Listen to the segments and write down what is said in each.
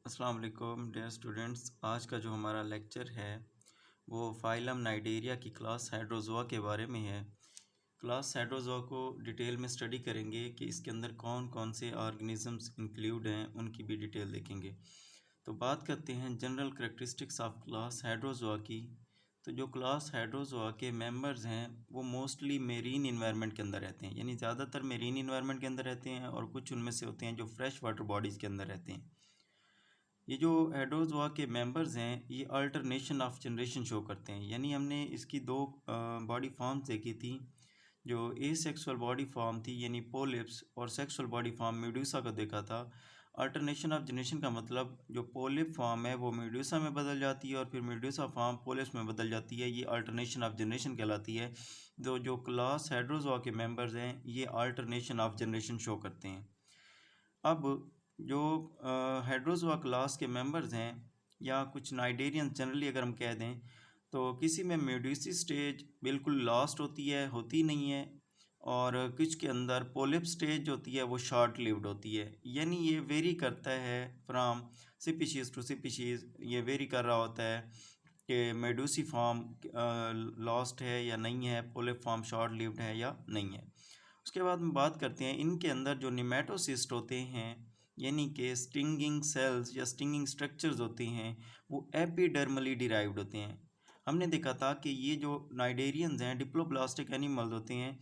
अस्सलाम वालेकुम dear students. आज का जो हमारा लेक्चर है वो फाइलम नाइडेरिया की क्लास हाइड्रोज़ोआ के बारे में है। क्लास हाइड्रोज़ोआ को डिटेल में स्टडी करेंगे कि इसके अंदर कौन कौन से ऑर्गेनिजम्स इंक्लूड हैं, उनकी भी डिटेल देखेंगे। तो बात करते हैं general characteristics of class Hydrozoa की। तो जो क्लास हाइड्रोज़ोआ के मेंबर्स हैं वो मोस्टली मेरीन इन्वायरमेंट के अंदर रहते हैं, यानी ज़्यादातर मेरीन इन्वायरमेंट के अंदर रहते हैं और कुछ उनमें से होते हैं जो फ्रेश वाटर बॉडीज़ के अंदर रहते हैं। ये जो हाइड्रोज़ोआ के मेंबर्स हैं ये अल्टरनेशन ऑफ जनरेशन शो करते हैं, यानी हमने इसकी दो बॉडी फॉर्म्स देखी थी। जो एसेक्सुअल बॉडी फॉर्म थी यानी पोलिप्स और सेक्सुअल बॉडी फॉर्म मेडूसा को देखा था। अल्टरनेशन ऑफ जनरेशन का मतलब जो पोलिप फॉर्म है वो मेडूसा में बदल जाती है और फिर मेडूसा फॉर्म पोलिप्स में बदल जाती है, ये अल्टरनेशन ऑफ जनरेशन कहलाती है। तो जो क्लास हाइड्रोज़ोआ के मेंबर्स हैं ये अल्टरनेशन ऑफ जनरेशन शो करते हैं। अब जो हाइड्रोज़ोआ क्लास के मेंबर्स हैं या कुछ नाइडेरियंस जनरली अगर हम कह दें तो किसी में मेडूसी स्टेज बिल्कुल लास्ट होती नहीं है, और कुछ के अंदर पोलिप स्टेज होती है वो शॉर्ट लिव्ड होती है। यानी ये वेरी करता है फ्राम स्पीशीज़ टू स्पीशीज़, ये वेरी कर रहा होता है कि मेडूसी फॉर्म लास्ट है या नहीं है, पोलिप फॉर्म शॉर्ट लिव्ड है या नहीं है। उसके बाद हम बात करते हैं इनके अंदर जो निमेटोसिस्ट होते हैं, यानी कि स्टिंगिंग सेल्स या स्टिंगिंग स्ट्रक्चर्स होते हैं, वो एपिडर्मली डिराइव्ड होते हैं। हमने देखा था कि ये जो नाइडेरियंस हैं डिप्लोब्लास्टिक एनिमल्स होते हैं,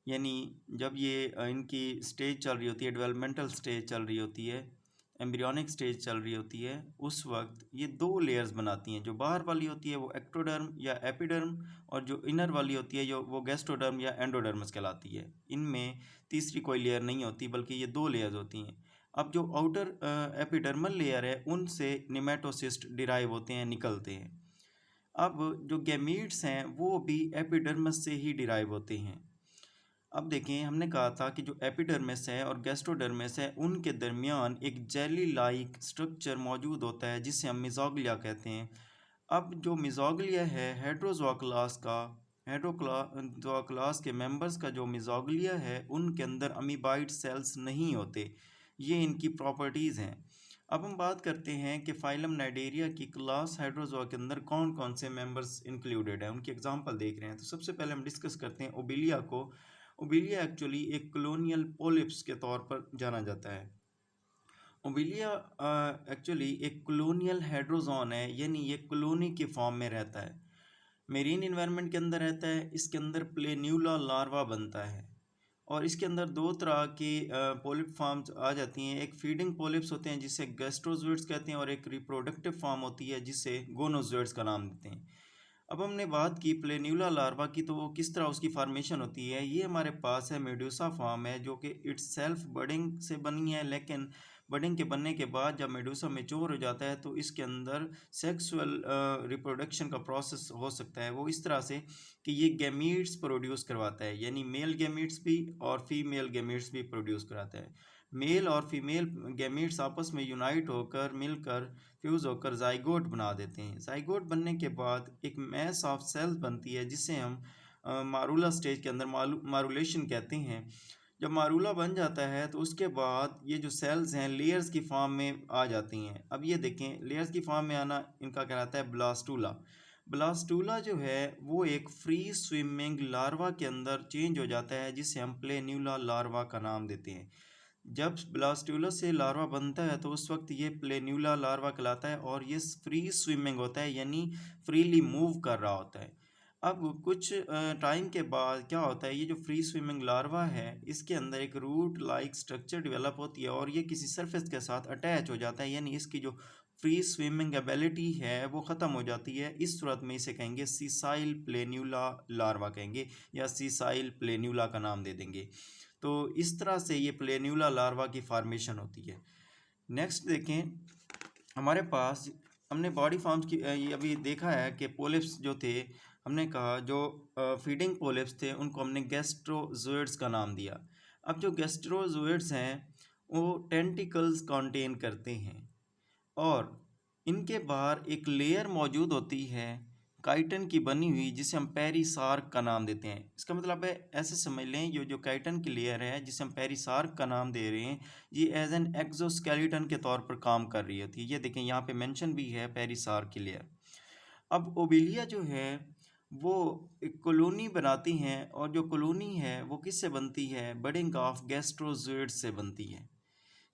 यानी जब ये इनकी स्टेज चल रही होती है, डेवलपमेंटल स्टेज चल रही होती है, एम्ब्रियोनिक स्टेज चल रही होती है, उस वक्त ये दो लेयर्स बनाती हैं। जो बाहर वाली होती है वो एक्टोडर्म या एपिडर्म, और जो इनर वाली होती है जो वो गैस्ट्रोडर्म या एंडोडर्मस कहलाती है। इनमें तीसरी कोई लेयर नहीं होती बल्कि ये दो लेयर्स होती हैं। अब जो आउटर एपिडर्मल लेयर है उनसे निमेटोसिस्ट डिराइव होते हैं, निकलते हैं। अब जो गैमीट्स हैं वो भी एपिडर्मस से ही डिराइव होते हैं। अब देखें, हमने कहा था कि जो एपिडर्मिस है और गैस्ट्रोडर्मिस है उनके दरमियान एक जेली लाइक स्ट्रक्चर मौजूद होता है जिसे हम मिज़ोग्लिया कहते हैं। अब जो मिज़ोग्लिया है हाइड्रोज़ोआ क्लास का, हाइड्रोज़ोआ क्लास के मेंबर्स का जो मिज़ोग्लिया है उनके अंदर अमीबाइड सेल्स नहीं होते, ये इनकी प्रॉपर्टीज़ हैं। अब हम बात करते हैं कि फाइलम नाइडेरिया की क्लास हाइड्रोज़ोआ के अंदर कौन कौन से मेंबर्स इंक्लूडेड हैं, उनकी एग्जांपल देख रहे हैं। तो सबसे पहले हम डिस्कस करते हैं ओबिलिया को। ओबिलिया एक्चुअली एक कॉलोनियल पोलिप्स के तौर पर जाना जाता है। ओबिलिया एक्चुअली एक कॉलोनियल हाइड्रोजोन है, यानी ये कॉलोनी के फॉर्म में रहता है, मेरीन इन्वायरमेंट के अंदर रहता है। इसके अंदर प्लेन्यूला लार्वा बनता है और इसके अंदर दो तरह की पोलिप फॉर्म्स आ जाती हैं। एक फीडिंग पोलिप्स होते हैं जिसे गैस्ट्रोजोइड्स कहते हैं, और एक रिप्रोडक्टिव फॉर्म होती है जिसे गोनोजोइड्स का नाम देते हैं। अब हमने बात की प्लेन्यूला लार्वा की, तो वो किस तरह उसकी फॉर्मेशन होती है। ये हमारे पास है मेडूसा फॉर्म है जो कि इट्स सेल्फ बडिंग से बनी है, लेकिन बडिंग के बनने के बाद जब मेडूसा मेच्योर हो जाता है तो इसके अंदर सेक्सुअल रिप्रोडक्शन का प्रोसेस हो सकता है। वो इस तरह से कि ये गैमीट्स प्रोड्यूस करवाता है, यानी मेल गैमीट्स भी और फीमेल गैमीट्स भी प्रोड्यूस कराता है। मेल और फीमेल गैमीट्स आपस में यूनाइट होकर मिलकर फ्यूज़ होकर जाइगोट बना देते हैं। जाइगोट बनने के बाद एक मैस ऑफ सेल्स बनती है जिसे हम मारूला स्टेज के अंदर मारूलेशन कहते हैं। जब मारूला बन जाता है तो उसके बाद ये जो सेल्स हैं लेयर्स की फॉर्म में आ जाती हैं। अब ये देखें, लेयर्स की फॉर्म में आना इनका कहलाता है ब्लास्टूला। ब्लास्टूला जो है वो एक फ्री स्विमिंग लार्वा के अंदर चेंज हो जाता है जिसे हम प्लेन्यूला लार्वा का नाम देते हैं। जब ब्लास्टूला से लार्वा बनता है तो उस वक्त ये प्लेन्यूला लार्वा कहलाता है और ये फ्री स्विमिंग होता है, यानी फ्रीली मूव कर रहा होता है। अब कुछ टाइम के बाद क्या होता है, ये जो फ्री स्विमिंग लार्वा है इसके अंदर एक रूट लाइक स्ट्रक्चर डेवलप होती है और ये किसी सरफेस के साथ अटैच हो जाता है, यानी इसकी जो फ्री स्विमिंग एबिलिटी है वो ख़त्म हो जाती है। इस सूरत में इसे कहेंगे सीसाइल प्लेन्यूला लार्वा कहेंगे, या सीसाइल प्लेन्यूला का नाम दे देंगे। तो इस तरह से ये प्लेन्यूला लार्वा की फॉर्मेशन होती है। नेक्स्ट देखें, हमारे पास हमने बॉडी फॉर्म्स की ये अभी देखा है कि पोलिप्स जो थे, हमने कहा जो फीडिंग पोलिप्स थे उनको हमने गैस्ट्रोजोइड्स का नाम दिया। अब जो गैस्ट्रोजोइड्स हैं वो टेंटिकल्स कंटेन करते हैं और इनके बाहर एक लेयर मौजूद होती है काइटन की बनी हुई जिसे हम पेरिसार्क का नाम देते हैं। इसका मतलब है ऐसे समझ लें, ये जो काइटन की लेयर है जिसे हम पेरिसार्क का नाम दे रहे हैं, ये एज एन एक्सोस्केलेटन के तौर पर काम कर रही होती है। ये देखें यहाँ पे मेंशन भी है पेरिसार्क की लेयर। अब ओबेलिया जो है वो एक कॉलोनी बनाती हैं, और जो कॉलोनी है वो किससे बनती है? बडिंग ऑफ गैस्ट्रोजोइड से बनती है।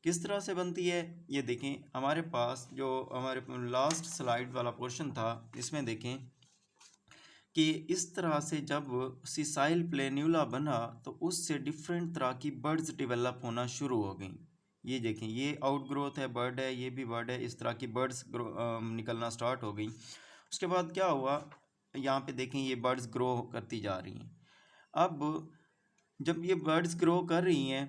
किस तरह से बनती है ये देखें। हमारे पास जो हमारे लास्ट स्लाइड वाला पोर्शन था, इसमें देखें कि इस तरह से जब सिसाइल प्लेन्यूला बना तो उससे डिफरेंट तरह की बर्ड्स डेवलप होना शुरू हो गई। ये देखें, ये आउट ग्रोथ है, बर्ड है, ये भी बर्ड है, इस तरह की बर्ड्स निकलना स्टार्ट हो गई। उसके बाद क्या हुआ, यहाँ पे देखें ये बर्ड्स ग्रो करती जा रही हैं। अब जब ये बर्ड्स ग्रो कर रही हैं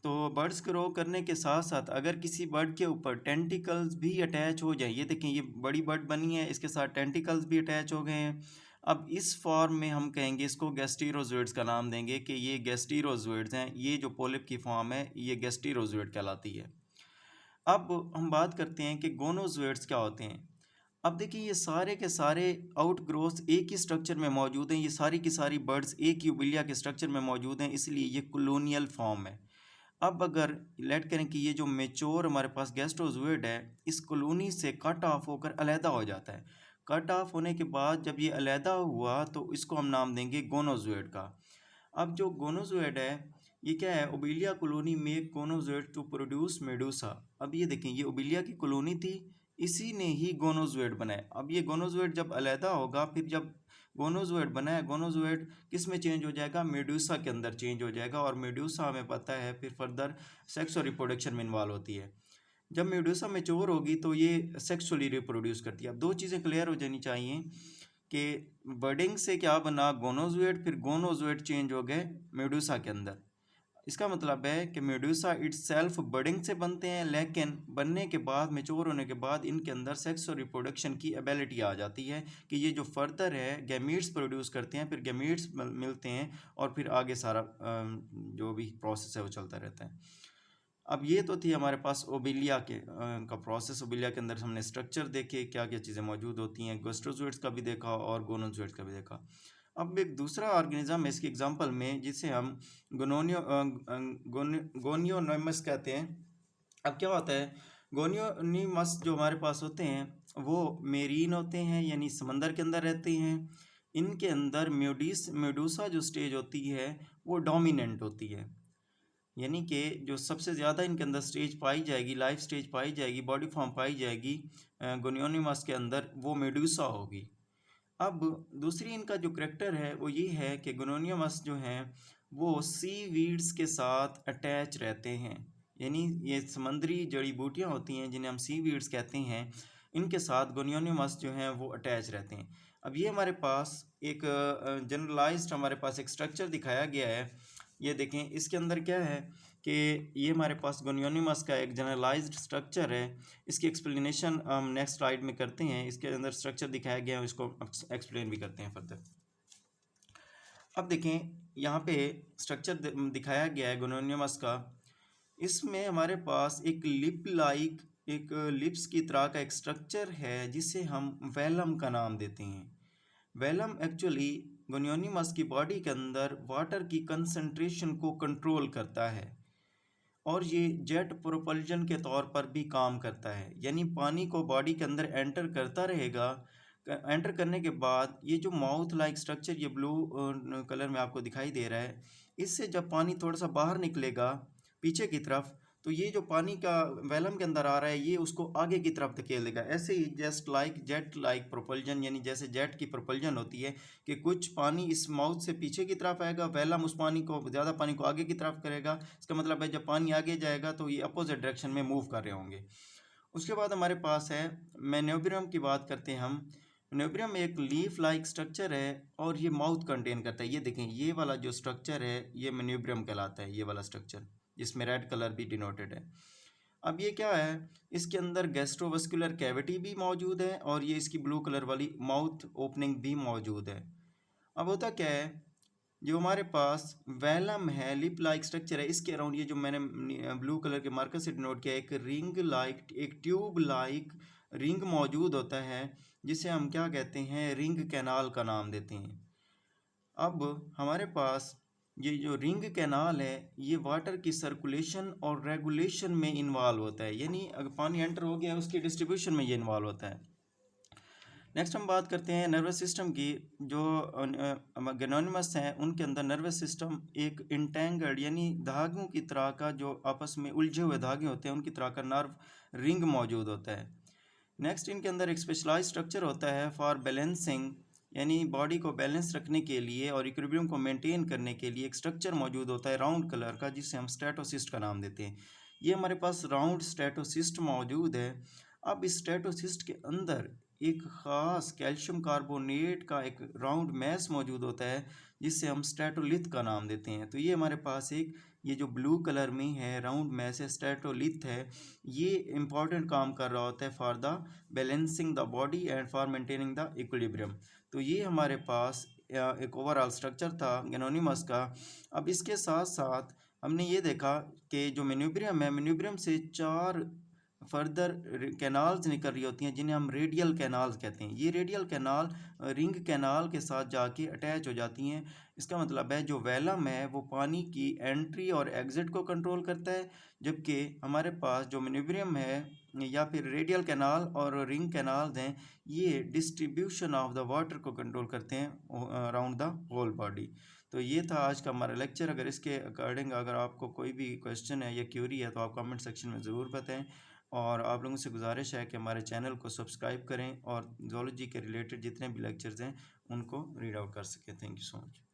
तो बर्ड्स ग्रो करने के साथ साथ अगर किसी बर्ड के ऊपर टेंटिकल्स भी अटैच हो जाए, ये देखें ये बड़ी बर्ड बनी है, इसके साथ टेंटिकल्स भी अटैच हो गए हैं। अब इस फॉर्म में हम कहेंगे, इसको गैस्ट्रोजोइड्स का नाम देंगे कि ये गैस्ट्रोजोइड्स हैं। ये जो पोलिप की फॉर्म है ये गैस्ट्रोजोइड कहलाती है। अब हम बात करते हैं कि गोनोजोइड्स क्या होते हैं। अब देखिए ये सारे के सारे आउट ग्रोथ एक ही स्ट्रक्चर में मौजूद हैं, ये सारी की सारी बर्ड्स एक ही ओबेलिया के स्ट्रक्चर में मौजूद हैं, इसलिए ये कॉलोनियल फॉर्म है। अब अगर लेट करें कि ये जो मेच्योर हमारे पास गैस्ट्रोजोइड है इस कॉलोनी से कट ऑफ होकर अलहदा हो जाता है। कट ऑफ होने के बाद जब ये अलहदा हुआ तो इसको हम नाम देंगे गोनोजोइड का। अब जो गोनोजोइड है ये क्या है? ओबेलिया कॉलोनी में गोनोजोइड टू प्रोड्यूस मेडूसा। अब ये देखें, ये ओबेलिया की कॉलोनी थी, इसी ने ही गोनोजोइड बनाया। अब ये गोनोजोइड जब अलहदा होगा, फिर जब गोनोजोइड बनाया, गोनोजोइड किस में चेंज हो जाएगा? मेडूसा के अंदर चेंज हो जाएगा, और मेडूसा हमें पता है फिर फर्दर सेक्स और रिप्रोडक्शन में इन्वॉल्व होती है। जब मेडूसा मेच्योर होगी तो ये सेक्सुअली रिप्रोड्यूस करती है। अब दो चीज़ें क्लियर हो जानी चाहिए कि बर्डिंग से क्या बना? गोनोजोइड, फिर गोनोजोइड चेंज हो गए मेडूसा के अंदर। इसका मतलब है कि मेडूसा इट्सेल्फ बर्डिंग से बनते हैं, लेकिन बनने के बाद, मेच्योर होने के बाद इनके अंदर सेक्स और रिप्रोडक्शन की एबिलिटी आ जाती है कि ये जो फर्दर है गैमीट्स प्रोड्यूस करते हैं, फिर गैमीट्स मिलते हैं, और फिर आगे सारा जो भी प्रोसेस है वो चलता रहता है। अब ये तो थी हमारे पास ओबेलिया का प्रोसेस। ओबेलिया के अंदर हमने स्ट्रक्चर देखे, क्या क्या चीज़ें मौजूद होती हैं, गैस्ट्रोजोइड्स का भी देखा और गोनोजोइड्स का भी देखा। अब एक दूसरा ऑर्गेनिज्म है इसकी एग्जांपल में, जिसे हम गोनियोनिमस कहते हैं। अब क्या होता है? गोनियोनिमस जो हमारे पास होते हैं वो मेरीन होते हैं, यानी समंदर के अंदर रहते हैं। इनके अंदर मेडूसा जो स्टेज होती है वो डोमिनेंट होती है, यानी कि जो सबसे ज़्यादा इनके अंदर स्टेज पाई जाएगी, लाइफ स्टेज पाई जाएगी, बॉडी फॉर्म पाई जाएगी गोनियोनिमस के अंदर, वो मेडूसा होगी। अब दूसरी इनका जो करेक्टर है वो ये है कि गोनोनियमस जो हैं वो सी वीड्स के साथ अटैच रहते हैं, यानी ये समुद्री जड़ी बूटियाँ होती हैं जिन्हें हम सी वीड्स कहते हैं, इनके साथ गोनियोनिमस जो हैं वो अटैच रहते हैं। अब ये हमारे पास एक जनरलाइज्ड हमारे पास एक स्ट्रक्चर दिखाया गया है। ये देखें, इसके अंदर क्या है कि ये हमारे पास गोनियोनिमस का एक जनरलाइज्ड स्ट्रक्चर है। इसकी एक्सप्लेनेशन हम नेक्स्ट स्लाइड में करते हैं। इसके अंदर स्ट्रक्चर दिखाया गया है, इसको एक्सप्लेन भी करते हैं फर्दर। अब देखें, यहाँ पे स्ट्रक्चर दिखाया गया है गोनियोनिमस का। इसमें हमारे पास एक लिप्स की तरह का एक स्ट्रक्चर है जिसे हम वेलम का नाम देते हैं। वेलम एक्चुअली गोनियोनिमस की बॉडी के अंदर वाटर की कंसंट्रेशन को कंट्रोल करता है, और ये जेट प्रोपल्जन के तौर पर भी काम करता है, यानी पानी को बॉडी के अंदर एंटर करता रहेगा। एंटर करने के बाद ये जो माउथ लाइक स्ट्रक्चर ये ब्लू कलर में आपको दिखाई दे रहा है, इससे जब पानी थोड़ा सा बाहर निकलेगा पीछे की तरफ, तो ये जो पानी का वेलम के अंदर आ रहा है ये उसको आगे की तरफ धकेल देगा। ऐसे ही जेट लाइक प्रोपल्जन, यानी जैसे जेट की प्रोपल्जन होती है कि कुछ पानी इस माउथ से पीछे की तरफ आएगा, वेलम उस पानी को, ज़्यादा पानी को आगे की तरफ करेगा। इसका मतलब है जब पानी आगे जाएगा तो ये अपोजिट डायरेक्शन में मूव कर रहे होंगे। उसके बाद हमारे पास है मेन्योब्रियम की बात करते हैं हम। मेन्योब्रियम एक लीफ लाइक स्ट्रक्चर है और ये माउथ कंटेन करता है। ये देखें, ये वाला जो स्ट्रक्चर है ये मेन्योब्रियम कहलाता है, ये वाला स्ट्रक्चर जिसमें रेड कलर भी डिनोटेड है। अब ये क्या है? इसके अंदर गैस्ट्रोवस्कुलर कैविटी भी मौजूद है और ये इसकी ब्लू कलर वाली माउथ ओपनिंग भी मौजूद है। अब होता क्या है, जो हमारे पास वेलम है, लिप लाइक स्ट्रक्चर है, इसके अराउंड ये जो मैंने ब्लू कलर के मार्कर से डिनोट किया, एक रिंग लाइक, एक ट्यूब लाइक रिंग मौजूद होता है जिसे हम क्या कहते हैं, रिंग कैनाल का नाम देते हैं। अब हमारे पास ये जो रिंग कैनाल है ये वाटर की सर्कुलेशन और रेगुलेशन में इन्वॉल्व होता है, यानी अगर पानी एंटर हो गया उसकी डिस्ट्रीब्यूशन में ये इन्वॉल्व होता है। नेक्स्ट हम बात करते हैं नर्वस सिस्टम की। जो गैनोनिमस हैं उनके अंदर नर्वस सिस्टम एक इंटेंगल्ड यानी धागों की तरह का, जो आपस में उलझे हुए धागे होते हैं उनकी तरह का नर्व रिंग मौजूद होता है। नेक्स्ट इनके अंदर एक स्पेशलाइज स्ट्रक्चर होता है फॉर बैलेंसिंग, यानी बॉडी को बैलेंस रखने के लिए और इक्विलिब्रियम को मेंटेन करने के लिए एक स्ट्रक्चर मौजूद होता है राउंड कलर का, जिसे हम स्ट्रेटोसिस्ट का नाम देते हैं। ये हमारे पास राउंड स्ट्रेटोसिस्ट मौजूद है। अब इस स्ट्रेटोसिस्ट के अंदर एक ख़ास कैल्शियम कार्बोनेट का एक राउंड मैस मौजूद होता है जिससे हम स्ट्रेटोलिथ का नाम देते हैं। तो ये हमारे पास एक, ये जो ब्लू कलर में है राउंड मैस है, स्ट्रेटोलिथ है, ये इंपॉर्टेंट काम कर रहा होता है for the balancing the body and for maintaining the equilibrium. तो ये हमारे पास एक ओवरऑल स्ट्रक्चर था गैनोनिमस का। अब इसके साथ साथ हमने ये देखा कि जो मेन्यूब्रियम है, मेन्यूब्रियम से 4 फर्दर कैनाल्स निकल रही होती हैं जिन्हें हम रेडियल कैनाल्स कहते हैं। ये रेडियल कैनाल रिंग कैनाल के साथ जाके अटैच हो जाती हैं। इसका मतलब है जो वेलम है वो पानी की एंट्री और एग्जिट को कंट्रोल करता है, जबकि हमारे पास जो मेन्यूब्रियम है या फिर रेडियल कैनाल और रिंग कैनाल्स हैं ये डिस्ट्रीब्यूशन ऑफ द वाटर को कंट्रोल करते हैं अराउंड द होल बॉडी। तो ये था आज का हमारा लेक्चर। अगर इसके अकॉर्डिंग अगर आपको कोई भी क्वेश्चन है या क्यूरी है तो आप कमेंट सेक्शन में ज़रूर बताएं, और आप लोगों से गुजारिश है कि हमारे चैनल को सब्सक्राइब करें और ज़ूलॉजी के रिलेटेड जितने भी लेक्चर्स हैं उनको रीड आउट कर सकें। Thank you so much.